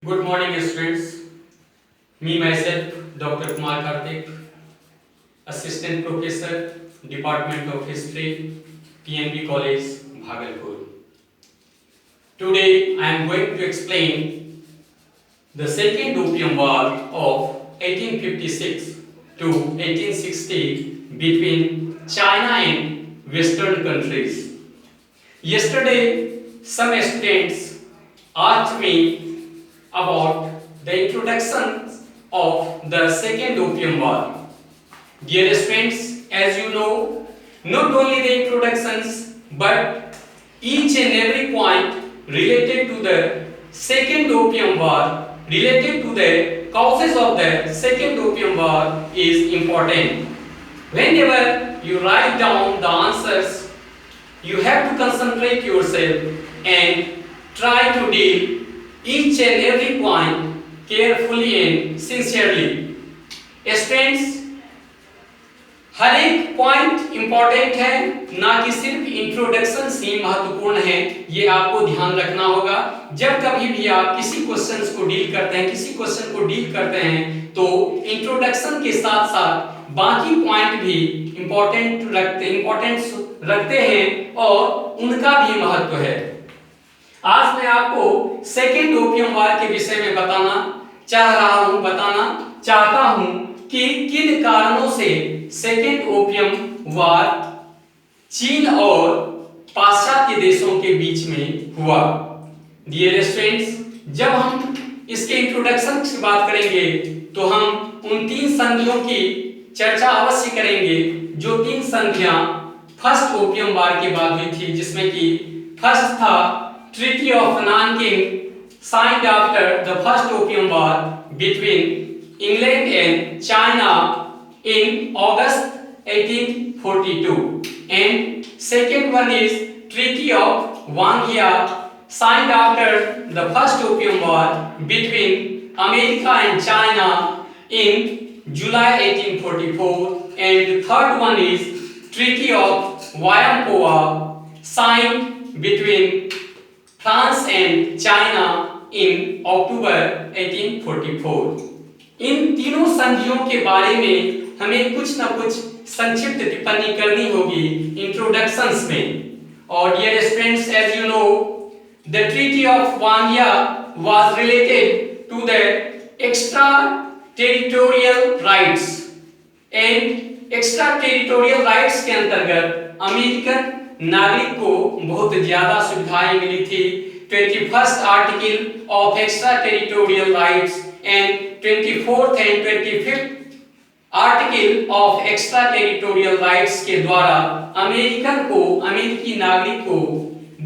Good morning, students. Me myself, Dr. Kumar Karthik, Assistant Professor, Department of History, PNB College, Bhagalpur. Today, I am going to explain the Second Opium War of 1856 to 1860 between China and Western countries. Yesterday, some students asked me about the introduction of the Second Opium War. Dear friends, as you know, not only the introductions but each and every point related to the Second Opium War, related to the causes of the Second Opium War is important. Whenever you write down the answers, you have to concentrate yourself and try to deal each and every point carefully and sincerely. Students, हर एक point important है, ना कि सिर्फ introduction ही महत्वपूर्ण है। ये आपको ध्यान रखना होगा। जब कभी भी आप किसी क्वेश्चन को डील करते हैं, तो इंट्रोडक्शन के साथ साथ बाकी पॉइंट भी इंपॉर्टेंस रखते हैं और उनका भी महत्व है। आज मैं आपको सेकेंड ओपियम वार के विषय में बताना चाहता हूं कि किन कारणों से सेकेंड ओपियम वार चीन और पाश्चात्य देशों के बीच में हुआ। डियर स्टूडेंट्स, जब हम इसके इंट्रोडक्शन की बात करेंगे तो हम उन तीन संधियों की चर्चा अवश्य करेंगे, जो तीन संधियां फर्स्ट ओपियम वार के बाद हुई थी, जिसमें कि फर्स्ट था Treaty of Nanking, signed after the First Opium War between England and China in August 1842, and second one is Treaty of Wanghia, signed after the First Opium War between America and China in July 1844, and third one is Treaty of Waiampoa, signed between France and China in October 1844। इन तीनों संधियों के बारे में हमें कुछ न कुछ संक्षिप्त टिप्पणी करनी होगी इंट्रोडक्शंस में। और dear students, as you know, the treaty of Wanghia was related to the extraterritorial rights, and extraterritorial rights के अंतर्गत अमेरिकन नागरिक को बहुत ज्यादा सुविधाएं मिली थी। 21st article of extra territorial rights and 24th and 25th article of extra territorial rights के द्वारा अमेरिकी नागरिक को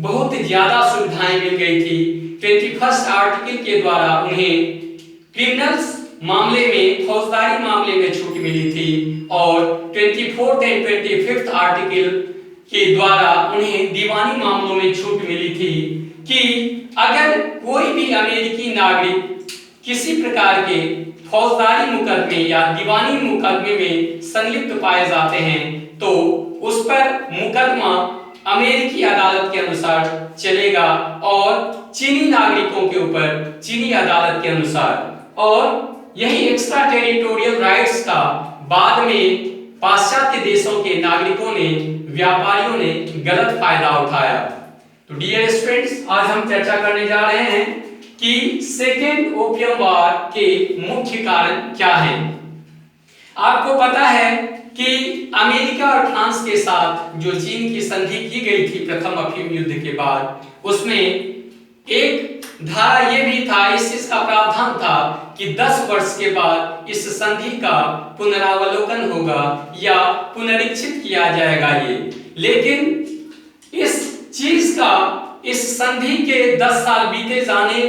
बहुत ज्यादा सुविधाएं मिल गई थी। 21st आर्टिकल के द्वारा उन्हें क्रिमिनल्स मामले में, फौजदारी मामले में छूट मिली थी, और 24th एंड 25th आर्टिकल के द्वारा उन्हें दीवानी मामलों में छूट मिली थी कि अगर कोई भी अमेरिकी नागरिक किसी प्रकार के फौजदारी मुकदमे या दीवानी मुकदमे में संलिप्त पाए जाते हैं तो उस पर मुकदमा अमेरिकी अदालत के अनुसार चलेगा और चीनी नागरिकों के ऊपर चीनी अदालत के अनुसार। और यही एक्स्ट्रा टेरिटोरियल राइट्स का बाद में पाश्चात्य देशों के नागरिकों ने, व्यापारियों ने गलत फायदा उठाया। तो डियर स्टूडेंट्स, आज हम चर्चा करने जा रहे हैं कि सेकेंड ओपियम वार के मुख्य कारण क्या हैं। आपको पता है कि अमेरिका और फ्रांस के साथ जो चीन की संधि की गई थी प्रथम अफीम युद्ध के बाद, उसमें एक धारा ये भी था, इस चीज का प्रावधान था कि 10 वर्ष के बाद इस संधि का पुनरावलोकन होगा या पुनरीक्षित किया जाएगा ये। लेकिन इस संधि के 10 साल बीते जाने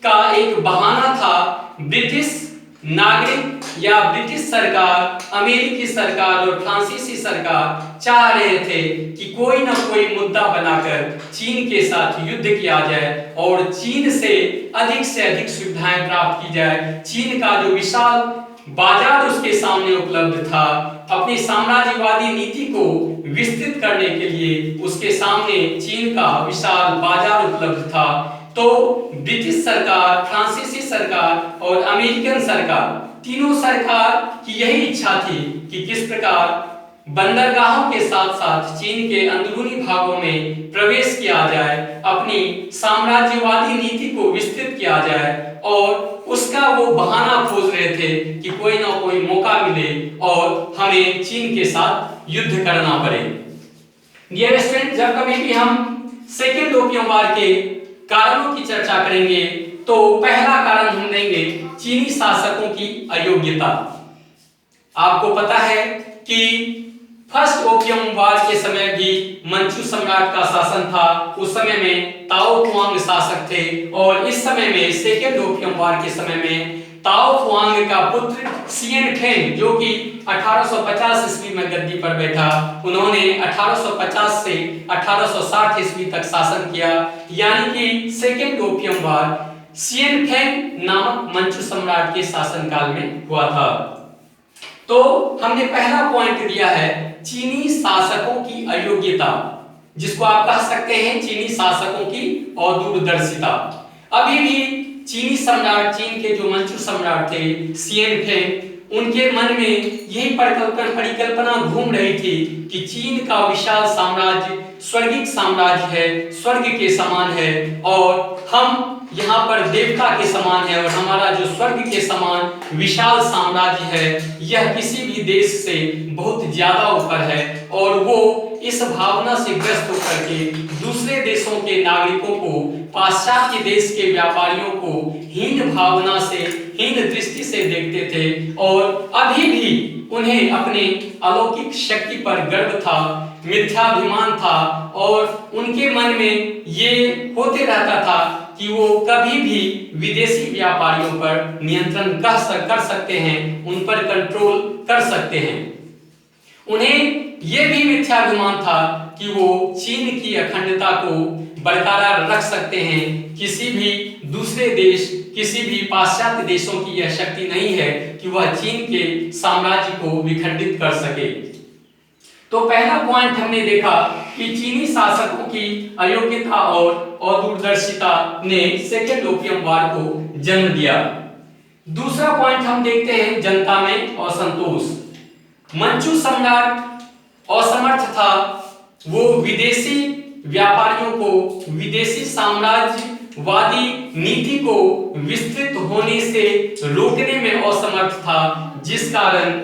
का एक बहाना था। ब्रिटिश नागरिक या ब्रिटिश सरकार, अमेरिकी सरकार और फ्रांसीसी सरकार चाह रहे थे कि कोई ना कोई मुद्दा बनाकर चीन के साथ युद्ध किया जाए और चीन से अधिक सुविधाएं प्राप्त की जाए। चीन का जो विशाल बाजार उसके सामने उपलब्ध था, अपनी साम्राज्यवादी नीति को विस्तृत करने के लिए उसके सामने चीन का विशाल बाजार उपलब्ध था। तो ब्रिटिश सरकार, फ्रांसीसी सरकार और अमेरिकन सरकार, तीनों सरकार की यही इच्छा थी कि किस प्रकार बंदरगाहों के साथ साथ चीन के अंदरूनी भागों में प्रवेश किया जाए, अपनी साम्राज्यवादी नीति को विस्तृत किया जाए, और उसका वो बहाना खोज रहे थे कि कोई ना कोई मौका मिले और हमें चीन के साथ युद्ध करना पड़े। डियर स्टूडेंट, जब कभी भी हम सेकेंड ओपियम वार के कारणों की चर्चा करेंगे तो पहला कारण हम देंगे चीनी शासकों की अयोग्यता। आपको पता है कि फर्स्ट ओपियम वार के समय भी मंचू सम्राट का शासन था, उस समय में ताओ फुआंग शासक थे, और इस समय में सेकेंड ओपियम वार के समय में ताओ फुआंग का पुत्र सियन फेंग, जो कि 1850 ईस्वी में गद्दी पर बैठा, उन्होंने 1850 से 1860 ईस्वी तक शासन किया, यानी कि सेकेंड ओपियम वार सियन फेंग नामक मंचू सम्राट के शासनकाल में हुआ था। तो हमने पहला पॉइंट दिया है चीनी शासकों की अयोग्यता, जिसको आप कह सकते हैं चीनी शासकों की अदूरदर्शिता। अभी भी चीनी सम्राट, चीन के जो मंचू सम्राट थे सियन फेंग, उनके मन में यही परिकल्पना घूम रही थी कि चीन का विशाल साम्राज्य स्वर्गिक साम्राज्य है, स्वर्ग के समान है, और हम यहाँ पर देवता के समान है, और हमारा जो स्वर्ग के समान विशाल साम्राज्य है यह किसी भी देश से बहुत ज्यादा ऊपर है, और वो इस भावना से ग्रस्त होकर के दूसरे देशों के नागरिकों को, पाश्चात्य देश के व्यापारियों को हीन भावना से, हीन दृष्टि से देखते थे, और अभी भी उन्हें अपने अलौकिक शक्ति पर गर्व था, मिथ्याभिमान था, और उनके मन में ये होते रहता था कि वो कभी भी विदेशी व्यापारियों पर नियंत्रण कर सकते हैं, उन पर कंट्रोल कर सकते हैं। उन्हें यह भी मिथ्याभिमान था कि वो चीन की अखंडता को बरकरार रख सकते हैं, किसी भी दूसरे देश, किसी भी पाश्चात्य देशों की यह शक्ति नहीं है कि वह चीन के साम्राज्य को विखंडित कर सके। तो पहला पॉइंट हमने देखा कि चीनी शासकों की अयोग्यता और अदूरदर्शिता ने सेकेंड ओपियम वार को जन्म दिया। दूसरा पॉइंट हम देखते हैं जनता में असंतोष। मंचू सम्राट असमर्थ था, वो विदेशी व्यापारियों को, विदेशी साम्राज्यवादी नीति को विस्तृत होने से रोकने में असमर्थ था, जिस कारण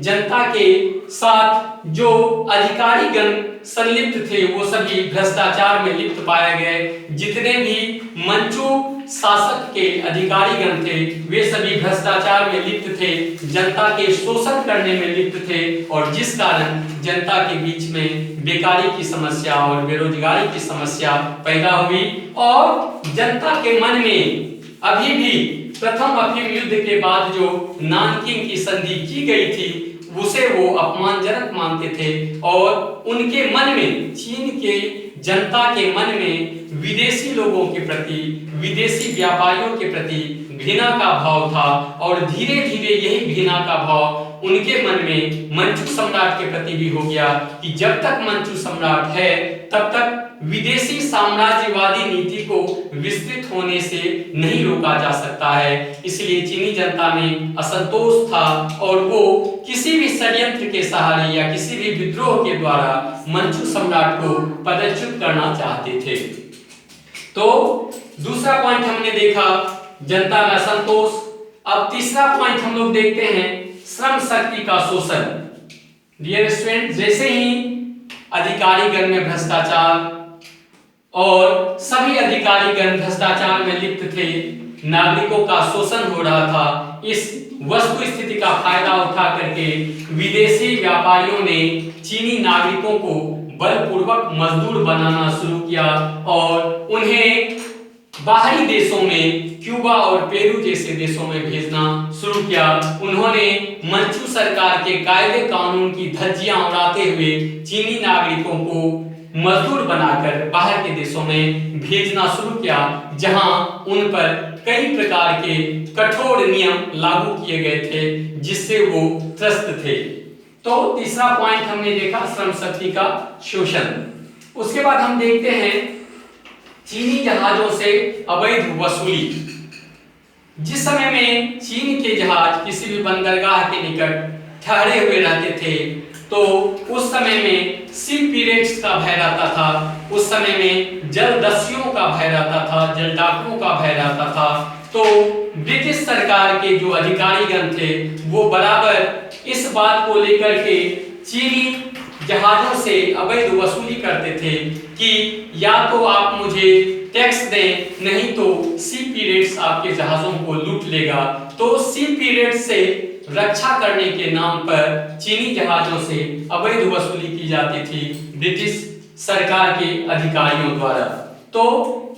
जनता के साथ जो अधिकारीगण संलिप्त थे वो सभी भ्रष्टाचार में लिप्त पाए गए। जितने भी मंचू शासक के अधिकारीगण थे वे सभी भ्रष्टाचार में लिप्त थे, जनता के शोषण करने में लिप्त थे, और जिस कारण जनता के बीच में बेकारी की समस्या और बेरोजगारी की समस्या पैदा हुई, और जनता के मन में अभी भी प्रथम अफीम युद्ध के बाद जो नानकिंग की संधि की गई थी उसे वो अपमानजनक मानते थे, और उनके मन में, चीन के जनता के मन में विदेशी लोगों के प्रति, विदेशी व्यापारियों के प्रति घृणा का भाव था, और धीरे धीरे यही घृणा का भाव उनके मन में मंचू सम्राट के प्रति भी हो गया कि जब तक मंचू सम्राट है तब तक विदेशी साम्राज्यवादी नीति को विस्तृत होने से नहीं रोका जा सकता है। इसलिए चीनी जनता में असंतोष था, और वो किसी भी षड्यंत्र के सहारे या किसी भी विद्रोह के द्वारा मंचू सम्राट को पदच्युत करना चाहते थे। तो दूसरा पॉइंट हमने देखा जनता में असंतोष। अब तीसरा पॉइंट हम लोग देखते हैं श्रम शक्ति का शोषण। डियर स्टूडेंट, जैसे ही अधिकारीगण में भ्रष्टाचार और सभी अधिकारीगण भ्रष्टाचार में लिप्त थे, नागरिकों का शोषण हो रहा था, इस वस्तु स्थिति का फायदा उठा करके विदेशी व्यापारियों ने चीनी नागरिकों को बलपूर्वक मजदूर बनाना शुरू किया, और उन्हें बाहरी देशों में, क्यूबा और पेरू जैसे देशों में भेजना शुरू किया। उन्होंने मंचू सरकार के कायदे कानून की धज्जियां उड़ाते हुए चीनी नागरिकों को मजदूर बनाकर बाहर के देशों में भेजना शुरू किया, जहां उन पर कई प्रकार के कठोर नियम लागू किए गए थे, जिससे वो त्रस्त थे। तो तीसरा पॉइंट हमने देखा श्रम शक्ति का शोषण। उसके बाद हम देखते हैं चीनी जहाजों से अवैध वसूली। जिस समय में चीन के जहाज किसी भी बंदरगाह के निकट ठहरे हुए रहते थे तो उस समय में शिप पीरेट्स का भय रहता था, उस समय में जलदस्युओं का भय रहता था, जल डाकुओं का भय रहता था। तो ब्रिटिश सरकार के जो अधिकारीगण थे वो बराबर इस बात को लेकर के चीनी जहाजों से अवैध वसूली करते थे कि या तो आप मुझे टैक्स दें, नहीं तो सी पीरियड्स आपके जहाजों को लूट लेगा। तो सी पीरियड से रक्षा करने के नाम पर चीनी जहाजों से अवैध वसूली की जाती थी ब्रिटिश सरकार के अधिकारियों द्वारा। तो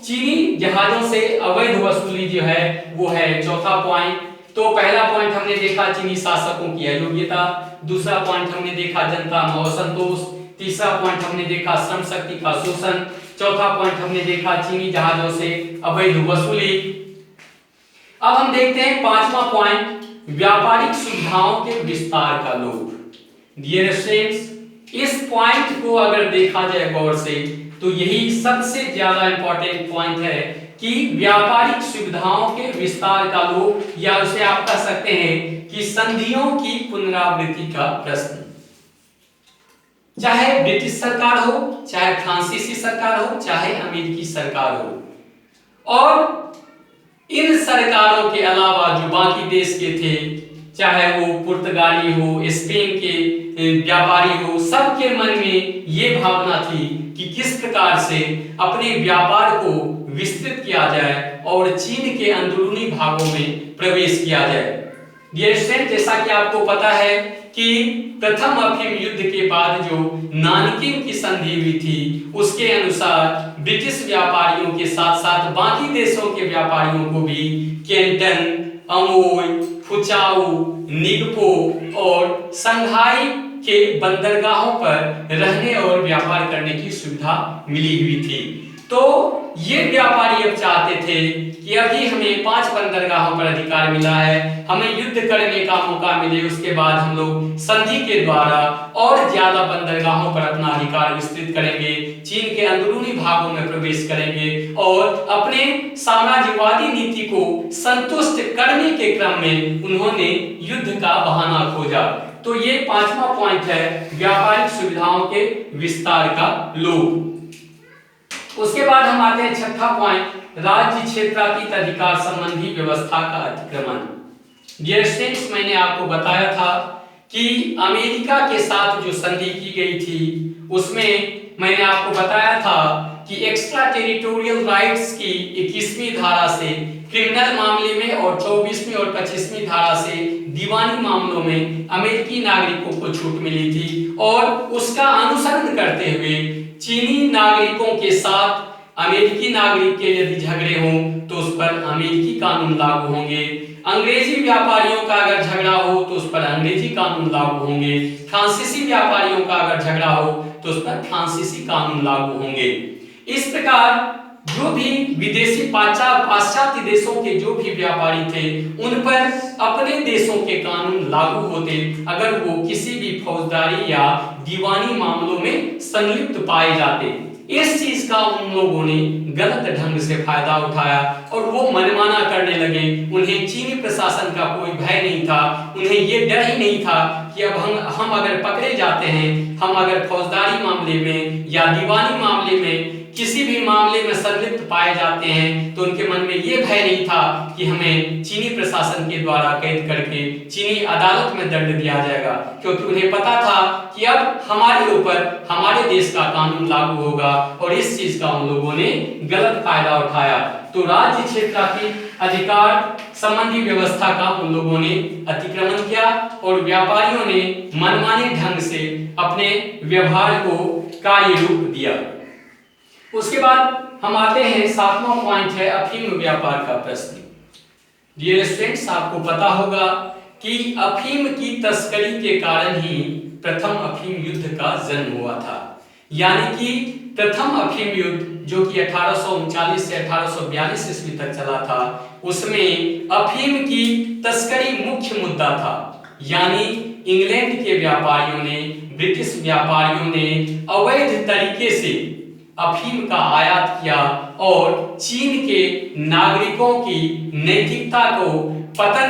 चीनी जहाजों से अवैध वसूली जो है वो है चौथा पॉइंट। तो पहला पॉइंट हमने देखा चीनी शासकों की अयोग्यता, दूसरा पॉइंट हमने देखा जनता में असंतोष, तीसरा पॉइंट हमने देखा श्रम शक्ति का शोषण, चौथा पॉइंट हमने देखा चीनी जहाजों से अवैध वसूली। अब हम देखते हैं पांचवा पॉइंट, व्यापारिक सुविधाओं के विस्तार का लोभ। डियर स्टूडेंट्स, इस पॉइंट को अगर देखा जाए गौर से तो यही सबसे ज्यादा इंपॉर्टेंट पॉइंट है कि व्यापारिक सुविधाओं के विस्तार का लोभ, या उसे आप कह सकते हैं कि संधियों की पुनरावृत्ति का प्रश्न। चाहे ब्रिटिश सरकार हो, चाहे फ्रांसीसी सरकार हो, चाहे अमेरिकी सरकार हो, और इन सरकारों के अलावा जो बाकी देश के थे, चाहे वो पुर्तगाली हो, स्पेन के व्यापारी हो, सबके मन में ये भावना थी कि किस प्रकार से अपने व्यापार को विस्तृत किया जाए और चीन के अंदरूनी भागों में प्रवेश किया जाए। डियर स्टूडेंट, जैसा कि आपको पता है कि प्रथम अफीम युद्ध के बाद जो नानकिंग की संधि हुई थी उसके अनुसार ब्रिटिश व्यापारियों के साथ साथ बाकी देशों के व्यापारियों को भी केंटन, अमोय, फुचाऊ, निगपो और संघाई के बंदरगाहों पर रहने और व्यापार करने की सुविधा मिली हुई थी। तो ये व्यापारी अब चाहते थे कि अभी हमें 5 बंदरगाहों पर अधिकार मिला है, हमें युद्ध करने का मौका मिले, उसके बाद हम लोग संधि के द्वारा और ज्यादा बंदरगाहों पर अपना अधिकार विस्तृत करेंगे, चीन के अंदरूनी भागों में प्रवेश करेंगे और अपने साम्राज्यवादी नीति को संतुष्ट करने के क्रम में उन्होंने युद्ध का बहाना खोजा। तो ये पांचवा पॉइंट है, व्यापारिक सुविधाओं के विस्तार का लोभ। उसके बाद हम आते हैं छठा पॉइंट, राज्य क्षेत्रातीत अधिकार संबंधी व्यवस्था का अतिक्रमण। डियर स्टूडेंट्स, मैंने आपको बताया था कि अमेरिका के साथ जो संधि की गई थी उसमें मैंने आपको बताया था कि एक्स्ट्रा टेरिटोरियल राइट्स की 21वीं धारा से क्रिमिनल मामले में और 24वीं और 25वीं धारा से दीवानी मामलों में अमेरिकी नागरिकों को छूट मिली थी, और उसका अनुसरण करते हुए चीनी नागरिकों के साथ अमेरिकी नागरिक के यदि झगड़े हों तो उस पर अमेरिकी कानून लागू होंगे, अंग्रेजी व्यापारियों का अगर झगड़ा हो तो उस पर अंग्रेजी कानून लागू होंगे, फ्रांसीसी व्यापारियों का अगर झगड़ा हो तो उस पर फ्रांसीसी कानून लागू होंगे। इस प्रकार जो भी विदेशी पाश्चात्य देशों के जो भी व्यापारी थे उन पर अपने देशों के कानून लागू होते अगर वो किसी भी फौजदारी या दीवानी मामलों में संलिप्त पाए जाते। इस चीज का उन लोगों ने गलत ढंग से फायदा उठाया और वो मनमाना करने लगे। उन्हें चीनी प्रशासन का कोई भय नहीं था, उन्हें ये डर ही नहीं था कि अब हम अगर पकड़े जाते हैं, हम अगर फौजदारी मामले में या दीवानी मामले में किसी भी मामले में संलिप्त पाए जाते हैं तो उनके मन में ये भय नहीं था कि हमें चीनी प्रशासन के द्वारा कैद करके चीनी अदालत में दंड दिया जाएगा, क्योंकि उन्हें पता था कि अब हमारे ऊपर हमारे देश का कानून लागू होगा, और इस चीज का उन लोगों ने गलत फायदा उठाया। तो राज्य क्षेत्रातीत अधिकार संबंधी व्यवस्था का उन लोगों ने अतिक्रमण किया और व्यापारियों ने मनमाने ढंग से अपने व्यवहार को कार्य रूप दिया। उसके बाद हम आते हैं, सातवां पॉइंट है अफीम व्यापार का प्रश्न। डियर स्टूडेंट्स, आपको पता होगा कि अफीम की तस्करी के कारण ही प्रथम अफीम युद्ध का जन्म हुआ था। यानी कि प्रथम अफीम युद्ध जो कि 1839 से 1842 ईस्वी तक चला था, उसमें अफीम की तस्करी मुख्य मुद्दा था। यानी इंग्लैंड के व्यापारियों ने, ब्रिटिश व्यापारियों ने अवैध तरीके से अफीम का आयात किया और चीन के नागरिकों की नैतिकता को पतन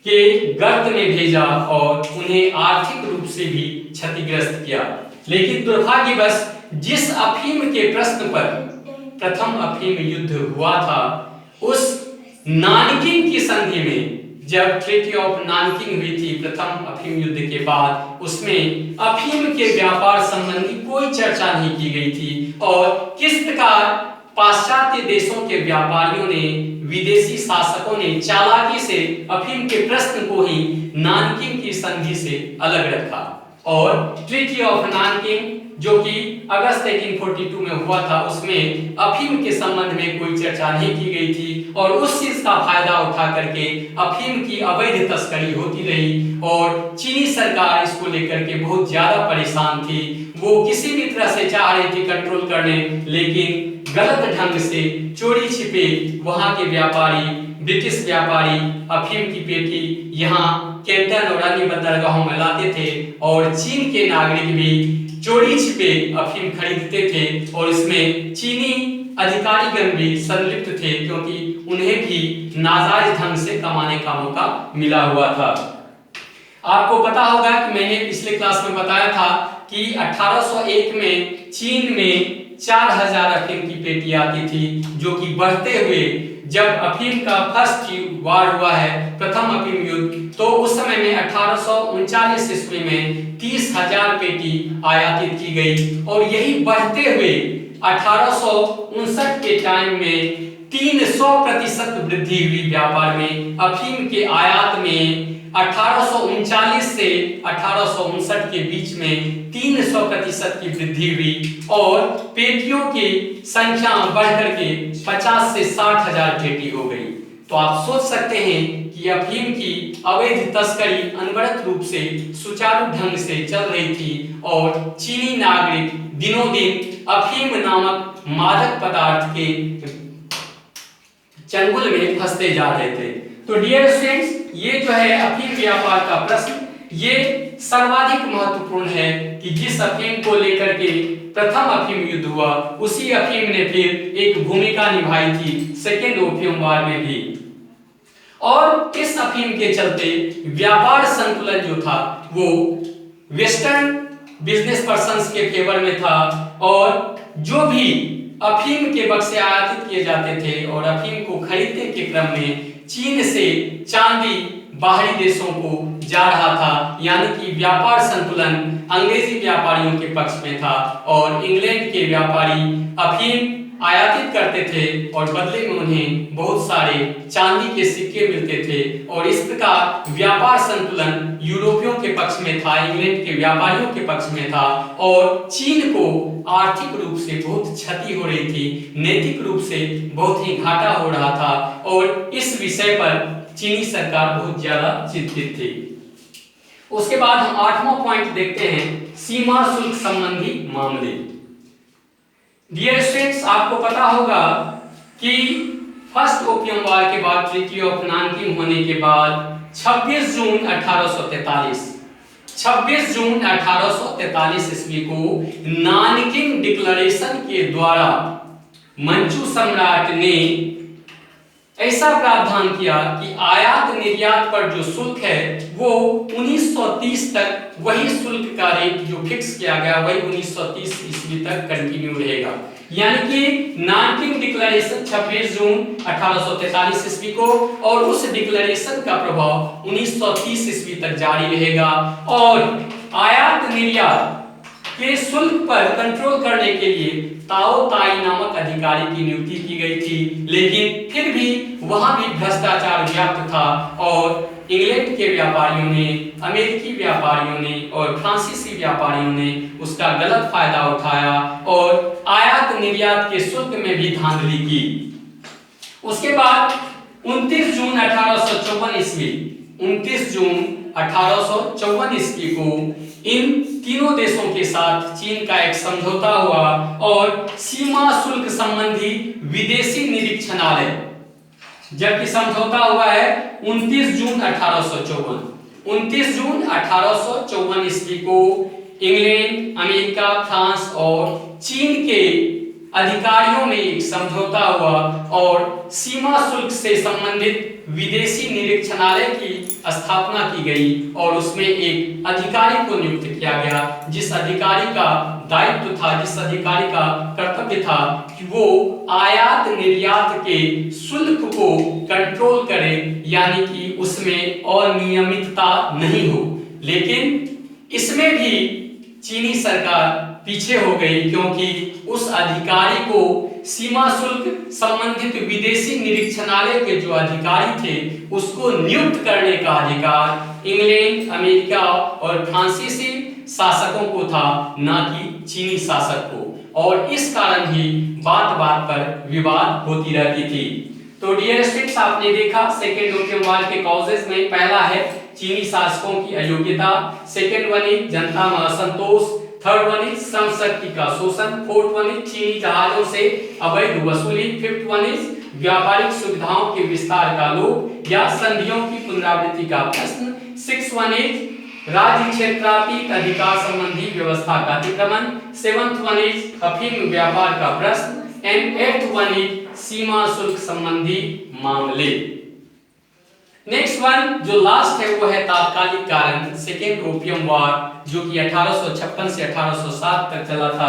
के गर्त में भेजा और उन्हें आर्थिक रूप से भी क्षतिग्रस्त किया। लेकिन दुर्भाग्यवश जिस अफीम के प्रश्न पर प्रथम अफीम युद्ध हुआ था, उस नानकिंग की संधि में, जब ट्रीटी ऑफ नानकिंग हुई थी प्रथम अफीम युद्ध के बाद, उसमें अफीम के व्यापार संबंधी कोई चर्चा नहीं की गई थी और किस प्रकार पाश्चात्य देशों के व्यापारियों ने, विदेशी शासकों ने चालाकी से अफीम के प्रश्न को ही नानकिंग की संधि से अलग रखा और ट्रीटी ऑफ नानकिंग जो कि अगस्त 1842 में हुआ था, उसमें अफीम के संबंध में कोई चर्चा नहीं की गई थी और उस चीज का फायदा उठा करके अफीम की अवैध तस्करी होती रही और चीनी सरकार इसको लेकर के बहुत ज्यादा परेशान थी। वो किसी भी तरह से चाह रही थी कंट्रोल करने, लेकिन गलत ढंग से चोरी छिपे वहां के व्यापारी, ब्रिटिश व्यापारी अफीम की पेटी यहाँ कैंटन और अन्य बंदरगाहों में लाते थे और चीन के नागरिक भी चोरी छिपे अफीम खरीदते थे और इसमें चीनी अधिकारीगण भी संलिप्त थे, क्योंकि उन्हें भी नाजायज ढंग से कमाने का मौका मिला हुआ था। आपको पता होगा कि मैंने पिछले क्लास में बताया था कि 1801 में चीन में 4000 अफीम की पेटी आती थी, जो कि बढ़ते हुए जब अफीम का फर्स्ट वार हुआ है, प्रथम अफीम युद्ध, तो उस समय में 1839 ईस्वी में 30,000 पेटी आयातित की गई और यही बढ़ते हुए 1859 के टाइम में 300% वृद्धि हुई व्यापार में। अफीम के आयात में 1839 से 1859 के बीच में 300% की वृद्धि हुई और पेटियों की संख्या बढ़कर के 50 से 60,000 पेटी हो गई। तो आप सोच सकते हैं कि अफीम की अवैध तस्करी अनवरत रूप से सुचारू ढंग से चल रही थी और चीनी नागरिक दिनों दिन अफीम नामक मादक पदार्थ के चंगुल में फंसते जा रहे थे। तो डियर स्टूडेंट्स, ये जो है अफीम व्यापार का प्रश्न, ये सर्वाधिक महत्वपूर्ण है कि जिस अफीम को लेकर के प्रथम अफीम युद्ध हुआ, उसी अफीम ने फिर एक भूमिका निभाई थी सेकेंड ओपियम वार में भी। और इस अफीम के चलते व्यापार संतुलन जो था वो वेस्टर्न बिजनेस पर्संस के फेवर में था और जो भी अफीम के बक्से आयातित किए जाते थे और अफीम को खरीदने के क्रम में चीन से चांदी बाहरी देशों को जा रहा था, यानी कि व्यापार संतुलन अंग्रेजी व्यापारियों के पक्ष में था और इंग्लैंड के व्यापारी अफीम आयातित करते थे और बदले में उन्हें बहुत सारे चांदी के सिक्के मिलते थे और इस प्रकार व्यापार संतुलन यूरोपियों के पक्ष में था, इंग्लैंड के व्यापारियों के पक्ष में था और चीन को आर्थिक रूप से बहुत क्षति हो रही थी, नैतिक रूप से बहुत ही घाटा हो रहा था और इस विषय पर चीनी सरकार बहुत ज्यादा चिंतित थी। उसके बाद हम 8वां पॉइंट देखते हैं, सीमा शुल्क संबंधी मामले। डियर स्टूडेंट्स, आपको पता होगा कि फर्स्ट ओपियम वार के बाद ट्रीटी ऑफ नानकिंग होने के बाद 26 जून 1843 ईस्वी को नानकिंग डिक्लेरेशन के द्वारा मंचू सम्राट ने ऐसा प्रावधान किया कि आयात निर्यात पर जो शुल्क है वो 1930 तक वही शुल्क का रेट जो फिक्स किया गया वही 1930 ईस्वी तक कंटिन्यू रहेगा। यानी कि नानकिंग डिक्लेरेशन 26 जून 1843 ईस्वी को और उस डिक्लेरेशन का प्रभाव 1930 ईस्वी तक जारी रहेगा और आयात निर्यात के शुल्क पर कंट्रोल करने के लिए ताओ ताई नामक अधिकारी की नियुक्ति की गई थी, लेकिन फिर भी वहां भी भ्रष्टाचार व्याप्त था और इंग्लैंड के व्यापारियों ने, अमेरिकी व्यापारियों ने और फ्रांसीसी व्यापारियों ने उसका गलत फायदा उठाया और आयात निर्यात के शुल्क में भी धांधली की। उसके बाद 29 जून 1854 ईस्वी को इन तीनों देशों के साथ चीन का एक समझौता हुआ और सीमा शुल्क संबंधी विदेशी निरीक्षणालय, जबकि समझौता हुआ है 29 जून 1854 ईस्वी को इंग्लैंड, अमेरिका, फ्रांस और चीन के अधिकारियों में एक समझौता हुआ और सीमा शुल्क से संबंधित विदेशी निरीक्षणालय की स्थापना की गई और उसमें एक अधिकारी को नियुक्त किया गया, जिस अधिकारी का दायित्व था, जिस अधिकारी का कर्तव्य था कि वो आयात निर्यात के शुल्क को कंट्रोल करे, यानी कि उसमें अनियमितता नहीं हो। लेकिन इसमें भी चीनी सरकार पीछे हो गई, क्योंकि उस अधिकारी को सीमा शुल्क संबंधित विदेशी निरीक्षणालय के जो अधिकारी थे उसको नियुक्त करने का अधिकार इंग्लैंड, अमेरिका और फ्रांसीसी शासकों को था, ना कि चीनी शासक को। और इस कारण ही बात बात पर विवाद होती रहती थी। तो डियर स्टूडेंट्स, आपने देखा सेकेंड ओपियम वॉर के कॉजेज में पहला है चीनी शासकों की अयोग्यता, सेकेंड वन इज जनता में असंतोष, third one is Shram Shakti का शोषण, फोर्थ वन इज चीनी जहाजों से अवैध वसूली, फिफ्थ वन इज व्यापारिक सुविधाओं के विस्तार का लोभ या संधियों की पुनरावृत्ति का प्रश्न, सिक्स वन इज राज्य क्षेत्रातीत अधिकार संबंधी व्यवस्था का अतिक्रमण, सेवंथ वन इज अफीम व्यापार का प्रश्न एंड एट्थ वन इज सीमा शुल्क संबंधी मामले। नेक्स्ट वन जो लास्ट है वो है तात्कालिक कारण, सेकेंड ओपियम वॉर, जो कि 1856 से 1860 तक चला था।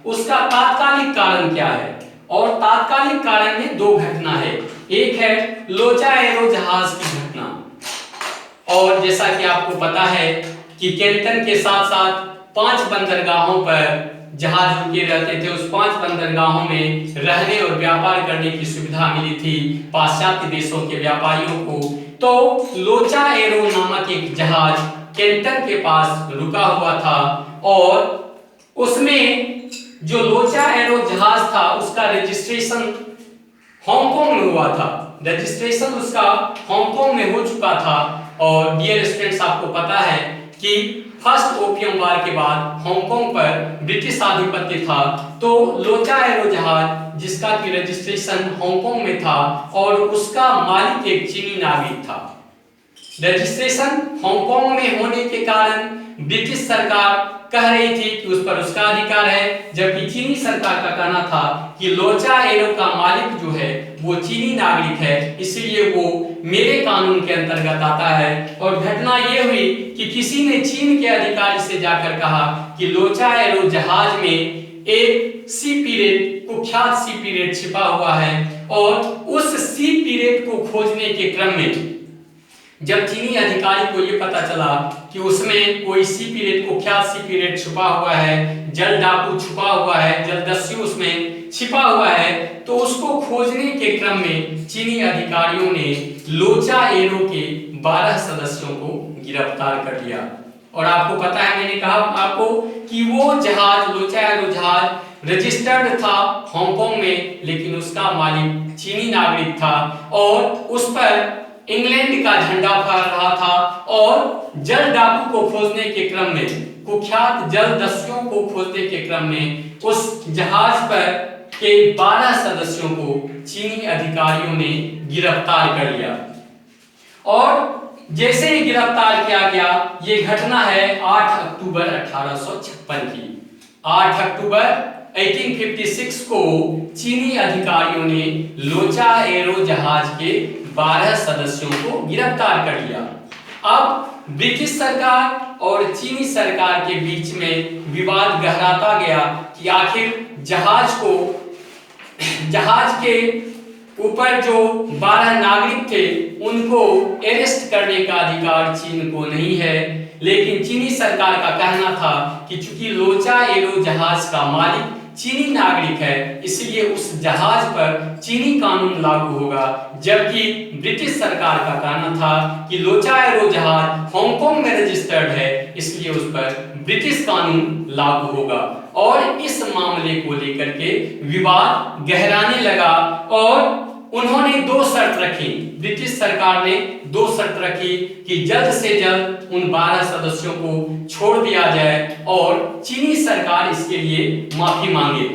उसका तात्कालिक कारण क्या है? और तात्कालिक कारण में दो घटना है, एक है लोचा एरो जहाज की घटना, और जैसा कि आपको पता है कि केंटन के साथ साथ 5 बंदरगाहों पर जहाज रुके रहते थे। उस 5 बंदरगाहों में रहने और व्यापार करने की सुविधा मिली थी पाश्चात्य देशों के व्यापारियों को। तो लोचा एरो नामक एक जहाज केंटन के पास रुका हुआ था और उसमें जो लोचा एरो जहाज था उसका रजिस्ट्रेशन हांगकांग में हुआ था, रजिस्ट्रेशन उसका हांगकांग में हो चुका था। और डियर स्टूडेंट्स, आपको पता है कि फर्स्ट ओपियम वॉर के बाद हांगकांग पर ब्रिटिश आधिपत्य था, तो लोचा एरो जहाज जिसका की रजिस्ट्रेशन हांगकांग में था और उसका मालिक एक चीनी नागरिक था। रजिस्ट्रेशन हांगकांग में होने के कारण ब्रिटिश सरकार कह रही थी कि उस पर उसका अधिकार है, जबकि चीनी सरकार का कहना था कि लोचा एरो का मालिक जो है वो चीनी नागरिक है, इसलिए वो मेरे कानून के अंतर्गत आता है। और घटना ये हुई कि किसी ने चीन के अधिकारी से जाकर कहा कि लोचा एरो जहाज में एक सी पीरेट, कुख्यात सी पीरेट छिपा हुआ है, और उस सी पीरेट को खोजने के क्रम में जब चीनी अधिकारी को ये पता चला कि उसमें कोई सी पीरेट, कुख्यात सी पीरेट छुपा हुआ है, जल डाकू छुपा हुआ है, जलदस्यु उसमें छिपा हुआ है, तो उसको खोजने के क्रम में चीनी अधिकारियों ने लोचा एरो के 12 सदस्यों को गिरफ्तार कर लिया। और आपको पता है, मैंने कहा आपको कि वो जहाज लोचा एरो जहाज रजिस्टर्ड था हांगकांग में, लेकिन उसका मालिक चीनी नागरिक था और उस पर इंग्लैंड का झंडा फहरा रहा था। और जल डाकू को खोजने के क्रम में, कुख्यात जलदस्युओं को खोजने के क्रम में उस जहाज पर के 12 सदस्यों को चीनी अधिकारियों ने गिरफ्तार कर लिया। और जैसे ही गिरफ्तार किया गया, ये घटना है 8 अक्टूबर 1856 की। 8 अक्टूबर 1856 को चीनी अधिकारियों ने लोचा एरो जहाज के 12 सदस्यों को गिरफ्तार कर लिया। अब ब्रिटिश सरकार और चीनी सरकार के बीच में विवाद गहराता गया कि आखिर जहाज के ऊपर जो 12 नागरिक थे उनको अरेस्ट करने का अधिकार चीन को नहीं है, लेकिन चीनी सरकार का कहना था कि चूंकि लोचा एरो जहाज का मालिक चीनी नागरिक है, इसलिए उस जहाज पर चीनी कानून लागू होगा, जबकि ब्रिटिश सरकार का कहना था कि लोचा एरो जहाज हांगकांग में रजिस्टर्ड है, इसलिए उस पर ब्रिटिश कानून लागू होगा। और इस मामले को लेकर के विवाद गहराने लगा और उन्होंने 2 शर्त रखी, ब्रिटिश सरकार ने 2 शर्त रखी कि जल्द से जल्द उन 12 सदस्यों को छोड़ दिया जाए और चीनी सरकार इसके लिए माफी मांगे।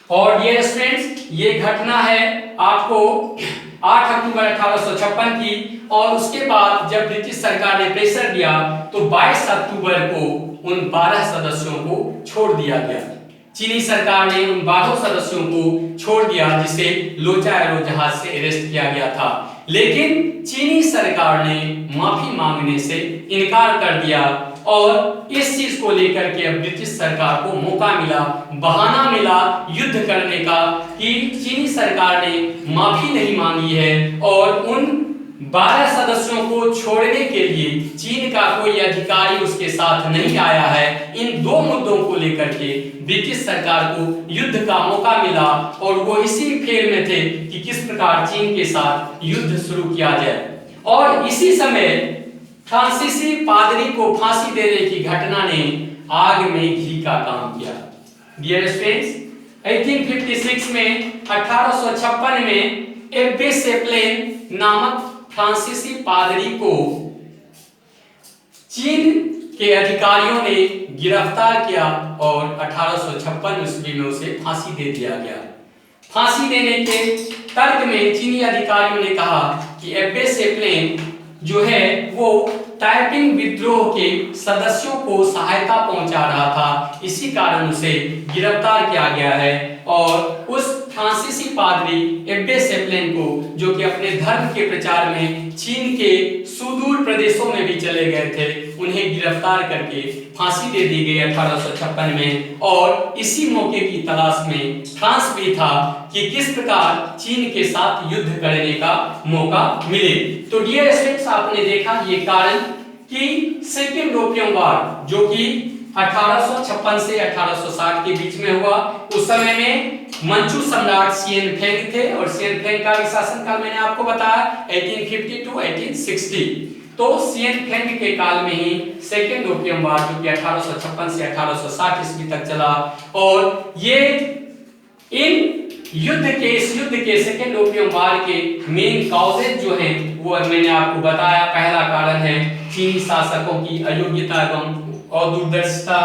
और ये स्टूडेंट्स, ये घटना है आपको 8 अक्टूबर 1856 की। और उसके बाद जब ब्रिटिश सरकार ने प्रेशर दिया तो 22 अक्टूबर को उन 12 सदस्यों को छोड़ दिया गया। चीनी सरकार ने उन 12 सदस्यों को छोड़ दिया जिसे लोचा एरो जहाज से अरेस्ट किया गया था। लेकिन चीनी सरकार ने माफी मांगने से इनकार कर दिया और इस चीज को लेकर के अब ब्रिटिश सरकार को मौका मिला, बहाना मिला युद्ध करने का कि चीनी सरकार ने माफी नहीं मांगी है और उन 12 सदस्यों को छोड़ने के लिए चीन का कोई अधिकारी उसके साथ नहीं आया है। इन दो मुद्दों को लेकर के ब्रिटिश सरकार को युद्ध का मौका मिला और वो इसी फेर में थे कि किस प्रकार चीन के साथ युद्ध शुरू किया जाए। और इसी समय फ्रांसीसी पादरी को फांसी देने की घटना ने आग में घी का काम किया। डियर स्टूडेंट्स, 1856 में 1856 में एब्बे सेप्लेन नामक फ्रांसीसी पादरी को चीन के अधिकारियों ने गिरफ्तार किया और 1856 ईस्वी में उसे फांसी दे दिया गया। फांसी देने के तर्क में चीनी अधिकारियों ने कहा कि एब्बे सेप्लेन जो है वो टाइपिंग विद्रोह के सदस्यों को सहायता पहुंचा रहा था, इसी कारण उसे गिरफ्तार किया गया है। और उस फ्रांसीसी पादरी एब्बे सेप्लेन को, जो कि अपने धर्म के प्रचार में चीन के सुदूर प्रदेशों में भी चले गए थे, उन्हें गिरफ्तार करके फांसी दे दी गई 1856 में। और इसी मौके की तलाश में फ्रांस भी था कि किस प्रकार चीन के साथ युद्ध करने का मौका मिले। तो डियर स्टूडेंट्स, आपने देखा ये कारण कि सेकेंड ओपियम वॉर जो कि 1856 से 1860 के बीच में हुआ, उस समय में मंचू सम्राट सिएन फेंग थे और सिएन फेंग का भी शासनकाल मैंने आपको बताया 1850 to 1860। तो सिएन फेंग के काल में ही सेकेंड ओपियम वॉर जो कि 1856 से 1860 ईस्वी तक चला। और ये इस युद्ध के सेकेंड ओपियम वॉर के मेन कॉजेज जो हैं वो मैंने आपको बताया। पहला कारण है चीनी शासकों की अयोग्यता एवं दूरदर्शिता,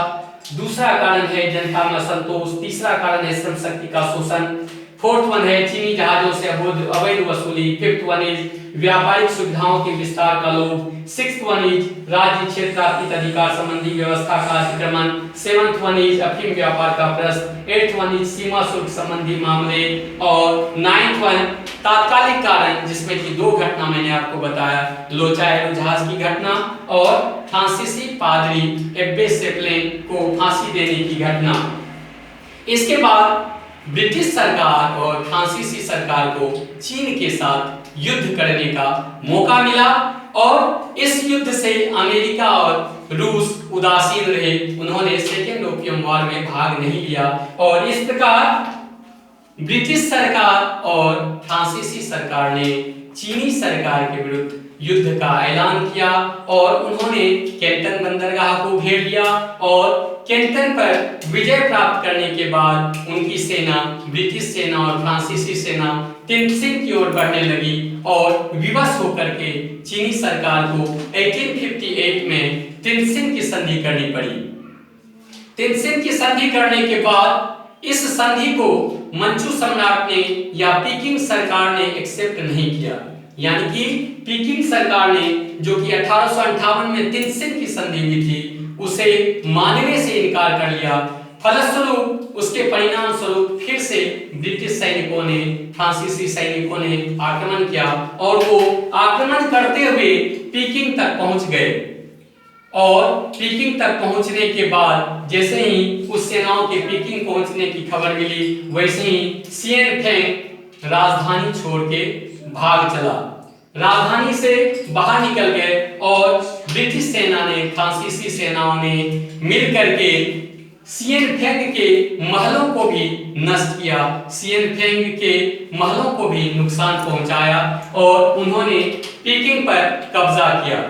दूसरा कारण है जनता में असंतोष, तीसरा कारण है श्रम शक्ति का शोषण, फोर्थ वन है चीनी जहाजों से अवैध वसूली, फिफ्थ वन इज व्यापारिक सुविधाओं के विस्तार का लोभ, सिक्स्थ वन इज राज्य क्षेत्रातीत अधिकार संबंधी व्यवस्था का अतिक्रमण, सेवंथ वन इज अफीम व्यापार का प्रश्न, एट्थ वन इज सीमा शुल्क संबंधी मामले और नाइन्थ वन तात्कालिक कारण जिसमें कि दो घटना मैंने आपको बताया, लोचा एरो जहाज की घटना और फ्रांसीसी पादरी एब्बे सेप्लेन को फांसी देने की घटना। इसके बाद ब्रिटिश सरकार और फ्रांसीसी सरकार को चीन के साथ युद्ध करने का मौका मिला और इस युद्ध से अमेरिका और रूस उदासीन रहे, उन्होंने सेकेंड ओपियम वॉर में भाग नहीं लिया। और इस प्रकार ब्रिटिश सरकार और फ्रांसीसी सरकार ने चीनी सरकार के विरुद्ध युद्ध का ऐलान किया और उन्होंने कैंटन बंदरगाह को घेर लिया और कैंटन पर विजय प्राप्त करने के बाद उनकी सेना, ब्रिटिश सेना और फ्रांसीसी सेना तिनसिन की ओर बढ़ने लगी और विवश होकर के चीनी सरकार को 1858 में तिनसिन की संधि करनी पड़ी। तिनसिन की संधि करने के बाद इस संधि को मंचू सम्राट ने या पीकिंग सरकार ने एक्सेप्ट नहीं किया, यानी कि पीकिंग सरकार ने जो कि 1858 में तिनसिन की संधि हुई थी उसे मानने से इनकार कर लिया। फलस्वरूप उसके परिणाम स्वरूप फिर से ब्रिटिश सैनिकों ने, फ्रांसीसी सैनिकों ने आक्रमण किया और वो आक्रमण करते हुए पीकिंग तक पहुंच गए। और पीकिंग तक पहुंचने के बाद जैसे ही उस सेनाओं के पीकिंग पहुंचने की खबर मिली, वैसे ही सिएन फेंग राजधानी छोड़ के भाग चला, राजधानी से बाहर निकल गए और ब्रिटिश सेना ने, फ्रांसीसी सेनाओं ने मिलकर के सिएन फेंग के महलों को भी नष्ट किया, सिएन फेंग के महलों को भी नुकसान पहुंचाया और उन्होंने पीकिंग पर कब्जा किया।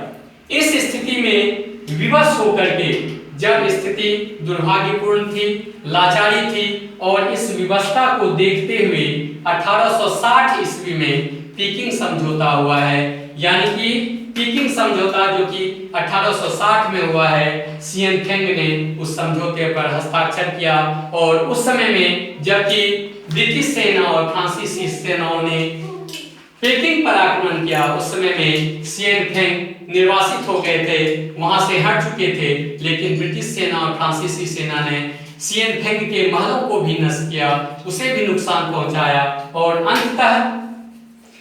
इस स्थिति में विवश होकर के, जब स्थिति दुर्भाग्यपूर्ण थी, लाचारी थी और इस विवशता को देखते हुए 1860 ईस्वी में पीकिंग समझौता हुआ है, यानी कि पीकिंग समझौता जो कि 1860 में हुआ है, सिएन फेंग ने उस समझौते पर हस्ताक्षर किया। और उस समय में जबकि ब्रिटिश सेना और फ्रांसीसी सेनाओं ने पीकिंग पर आक्रमण किया, उस समय में सिएन फेंग निर्वासित हो गए थे, वहां से हट चुके थे, लेकिन ब्रिटिश सेना और फ्रांसीसी सेना ने सियन फेंग के महलों को भी नष्ट किया, उसे भी नुकसान पहुंचाया और अंततः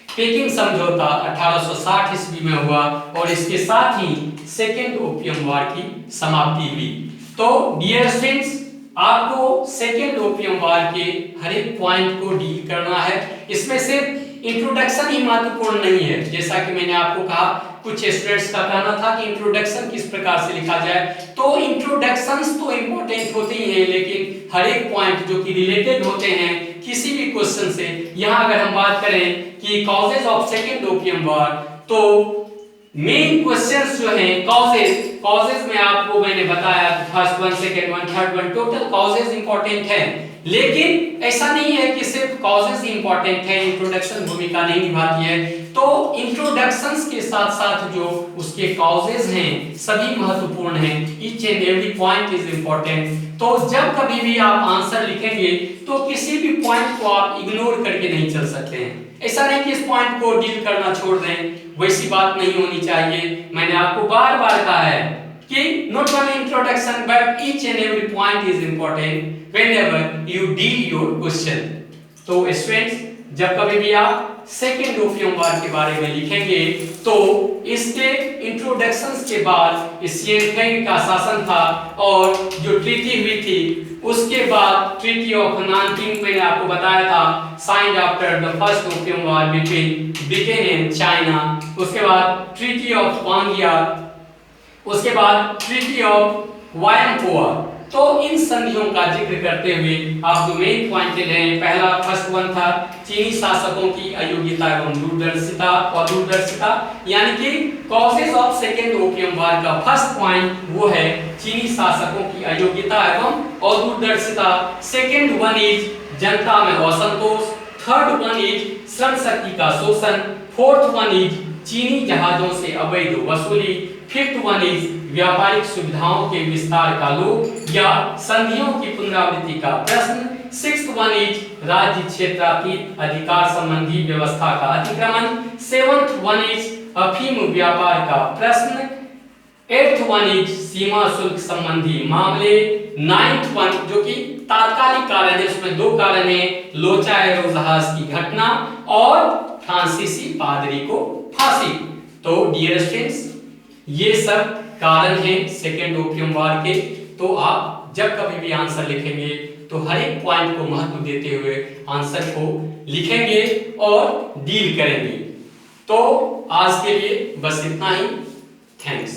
पेकिंग समझौता 1860 ईस्वी में हुआ और इसके साथ ही सेकेंड ओपियम वॉर की समाप्ति हुई। तो डियर स्टूडेंट्स, आपको सेकेंड ओपियम वॉर के हर एक पॉइंट को डील करना है। इसमें सिर्फ इंट्रोडक्शन ही महत्वपूर्ण नहीं है, जैसा कि मैंने आपको कहा, कुछ स्टूडेंट्स का कहना था कि इंट्रोडक्शन किस प्रकार से लिखा जाए, तो इंट्रोडक्शंस तो इंपॉर्टेंट होते ही हैं, लेकिन हर एक पॉइंट जो कि रिलेटेड होते हैं किसी भी क्वेश्चन से। यहाँ अगर हम बात करें कि causes of second opium war, तो मेन क्वेश्चंस जो हैं कॉजेज में आपको मैंने बताया first one, second one, third one, total causes important है, लेकिन ऐसा नहीं है कि सिर्फ कॉजेज इंपॉर्टेंट है, इंट्रोडक्शन भूमिका नहीं निभाती है। तो इंट्रोडक्शंस के साथ साथ जो उसके कॉजेज हैं सभी महत्वपूर्ण हैं, each and every point is important. तो जब कभी भी आप आंसर लिखेंगे तो किसी भी पॉइंट को आप इग्नोर करके नहीं चल सकते हैं। ऐसा नहीं कि इस पॉइंट को डील करना छोड़ दें, वैसी बात नहीं होनी चाहिए। मैंने आपको बार बार कहा है कि not only introduction but each and every point is important whenever you deal your question. तो स्टूडेंट्स, जब कभी भी आप सेकेंड ओपियम वॉर के बारे में लिखेंगे तो इसके इंट्रोडक्शंस के बाद सियन फेंग का शासन था और जो ट्रीटी हुई थी उसके बाद ट्रीटी ऑफ नानकिंग मैंने आपको बताया था, signed after the first opium war between Britain and China. उसके बाद ट्रीटी ऑफ वांगिया, उसके बाद ट्रीटी ऑफ वायमपोआ। तो इन संधियों का जिक्र करते हुए आप जो मेन पॉइंट ले रहे हैं, पहला फर्स्ट वन था चीनी शासकों की अयोग्यता एवं दूरदर्शिता, यानी कि causes of second opium war का फर्स्ट पॉइंट वो है चीनी शासकों की अयोग्यता एवं दूरदर्शिता। सेकेंड वन इज जनता में असंतोष, third one is Shram Shakti का शोषण, फोर्थ वन इज चीनी जहाजों से अवैध वसूली, फिफ्थ वन इज व्यापारिक सुविधाओं के विस्तार का लोभ या संधियों की पुनरावृत्ति का प्रश्न, सिक्स्थ वन इज राज्य क्षेत्रातीत अधिकार संबंधी व्यवस्था का अतिक्रमण, सेवंथ वन इज अफीम व्यापार का प्रश्न, एट्थ वन इज सीमा शुल्क संबंधी मामले, नाइन्थ वन जो कि तात्कालिक कारण है, उसमें दो कारण है, लोचा एरो जहाज की घटना और फ्रांसीसी पादरी को फांसी। तो डियर स्टूडेंट्स, ये सब कारण हैं सेकेंड ओपियम वॉर के। तो आप जब कभी भी आंसर लिखेंगे तो हर एक पॉइंट को महत्व देते हुए आंसर को लिखेंगे और डील करेंगे। तो आज के लिए बस इतना ही। थैंक्स।